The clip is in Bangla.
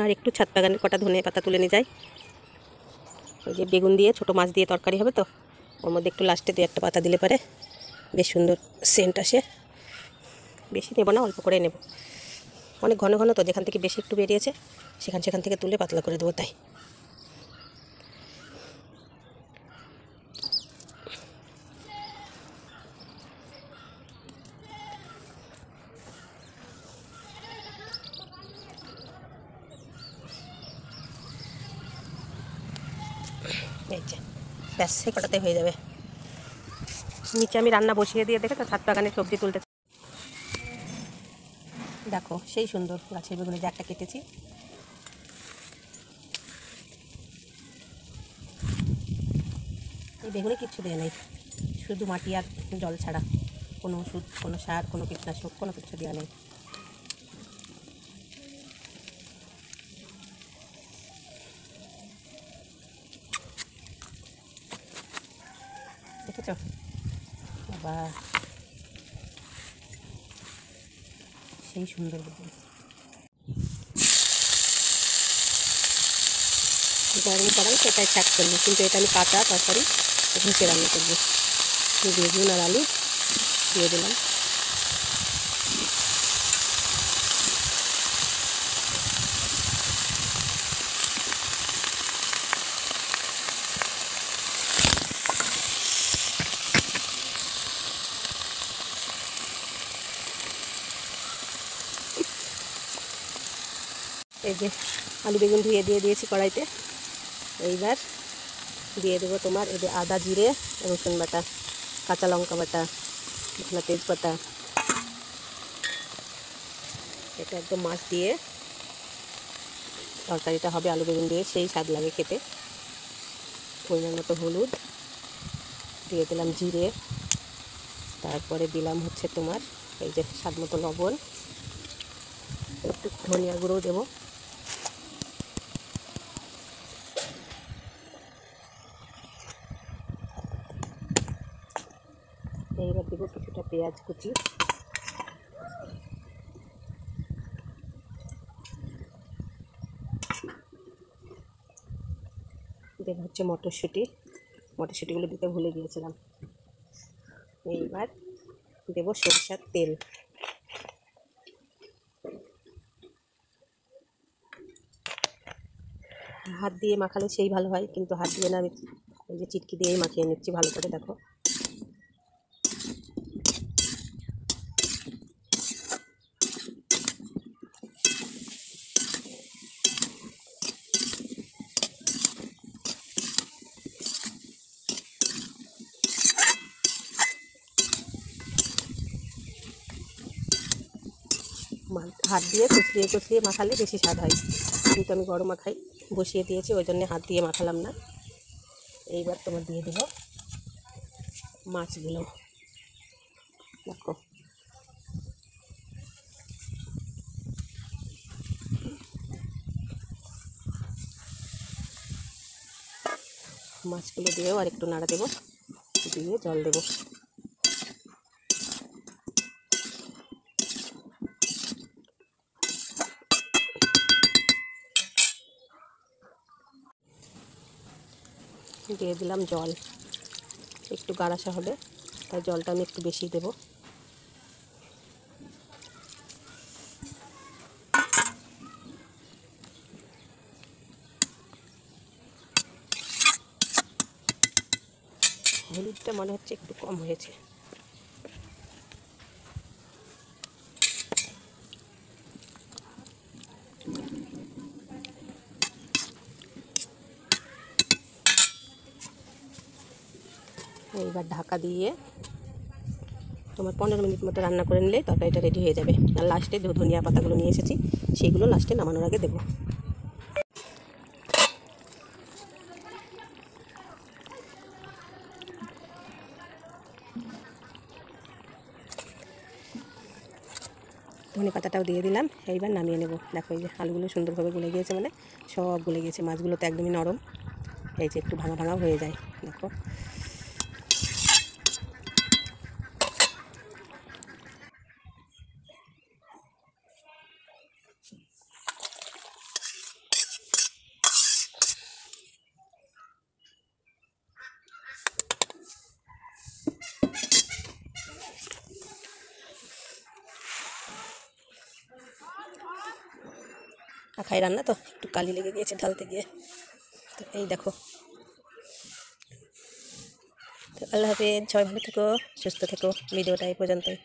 আর একটু ছাদ বাগানের কটা ধনে পাতা তুলে নিয়ে যাই। ওই যে বেগুন দিয়ে ছোটো মাছ দিয়ে তরকারি হবে তো, ওর মধ্যে একটু লাস্টে দিয়ে একটা পাতা দিলে পারে বেশ সুন্দর সেন্ট আসে। বেশি নেব না, অল্প করে নেব, অনেক ঘন ঘন তো, যেখান থেকে বেশি একটু বেরিয়েছে সেখান থেকে তুলে পাতলা করে দেবো তাই। এই যে ব্যাস, সেই কটাতে হয়ে যাবে। নিচে আমি রান্না বসিয়ে দিয়ে দেখে তো ছাদ বাগানে সবজি তুলতে, দেখো সেই সুন্দর গাছের বেগুনে যে একটা কেটেছি। এই বেগুনে কিচ্ছু দেয় নেই, শুধু মাটি আর জল ছাড়া, কোনো ওষুধ, কোনো সার, কোনো কীটনাশক, কোনো কিছু দেওয়া নেই। দেখেছ বাবা, সেই সুন্দর বেগুন। গরম করাই সেটাই শাক করবো, কিন্তু এটা আমি কাঁচা তরকারি ঘুষে রান্না করবো। বেগুন আর আলু দিয়ে দিলাম। এই যে আলু বেগুন ধুয়ে দিয়ে দিয়েছি কড়াইতে। এইবার দিয়ে দেবো তোমার এই যে আদা জিরে রসুন বাটা, কাঁচা লঙ্কা বাটা, ধনা তেজপাতা। এটা একদম মাছ দিয়ে তরকারিটা হবে, আলু বেগুন দিয়ে সেই স্বাদ লাগে খেতে। পরিমাণ মতো হলুদ দিয়ে দিলাম, জিরে, তারপরে দিলাম হচ্ছে তোমার এই যে স্বাদ মতো লবণ, একটু ধনিয়া গুঁড়ো দেবো। এইবার দেবো কিছুটা পেঁয়াজ কুচি, দেবো হচ্ছে মটরশুঁটিগুলো দিতে ভুলে গিয়েছিলাম। এইবার দেবো সরিষার তেল, হাত দিয়ে মাখালে সেই ভালো হয়, কিন্তু হাত দিয়ে না, আমি এই যে চিটকি দিয়েই মাখিয়ে নিচ্ছি ভালো করে। দেখো হাত দিয়ে কুচলিয়ে মাখালে বেশি স্বাদ হয়, কিন্তু আমি গরম মাখাই বসিয়ে দিয়েছি, ওই জন্য হাত দিয়ে মাখালাম না। এইবার তোমার দিয়ে দেবো মাছগুলো। দেখো মাছগুলো দিয়েও আর একটু নাড়া দেবো, দিয়ে জল দেবো। দিয়ে দিলাম জল, একটু গাঢ়াসা হবে তাই জলটা আমি একটু বেশি দেবো। হলুদটা মনে হচ্ছে একটু কম হয়েছে। এইবার ঢাকা দিয়ে তোমার 15 মিনিট মতো রান্না করে নিলেই তরকারিটা রেডি হয়ে যাবে। আর লাস্টে ধনিয়া পাতাগুলো নিয়ে এসেছি, সেইগুলো লাস্টে নামানোর আগে দেবো। ধনে পাতাটাও দিয়ে দিলাম। এইবার নামিয়ে নেব। দেখো এই যে আলুগুলো সুন্দরভাবে গলে গিয়েছে, মানে সব গলে গিয়েছে। মাছগুলো তো একদমই নরম, এই যে একটু ভাঙা ভাঙাও হয়ে যায়। দেখো আখাই রান্না তো একটু কালি লেগে গিয়েছে ঢালতে গিয়ে। তো এই দেখো। তো আল্লাহ হাফেজ, সবাই ভালো থেকো, সুস্থ থেকো। ভিডিওটা এই পর্যন্তই।